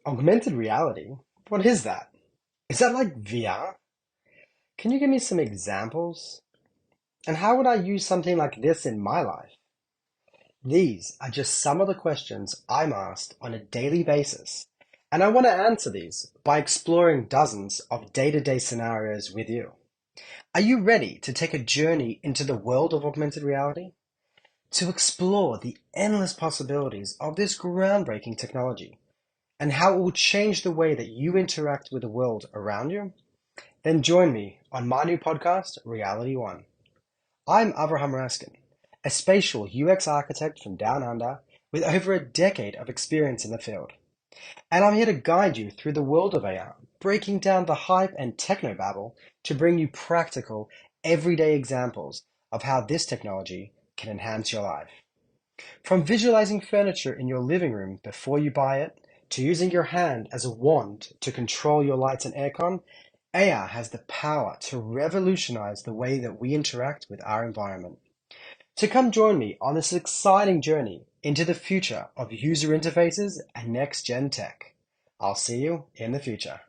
Augmented reality? What is that? Is that like VR? Can you give me some examples? And how would I use something like this in my life? These are just some of the questions I'm asked on a daily basis, and I want to answer these by exploring dozens of day-to-day scenarios with you. Are you ready to take a journey into the world of augmented reality? To explore the endless possibilities of this groundbreaking technology and how it will change the way that you interact with the world around you? Then join me on my new podcast, Reality One. I'm Avraham Raskin, a spatial UX architect from Down Under with over a decade of experience in the field. And I'm here to guide you through the world of AR, breaking down the hype and technobabble to bring you practical, everyday examples of how this technology can enhance your life. From visualizing furniture in your living room before you buy it, to using your hand as a wand to control your lights and aircon, AR has the power to revolutionize the way that we interact with our environment. So come join me on this exciting journey into the future of user interfaces and next-gen tech. I'll see you in the future.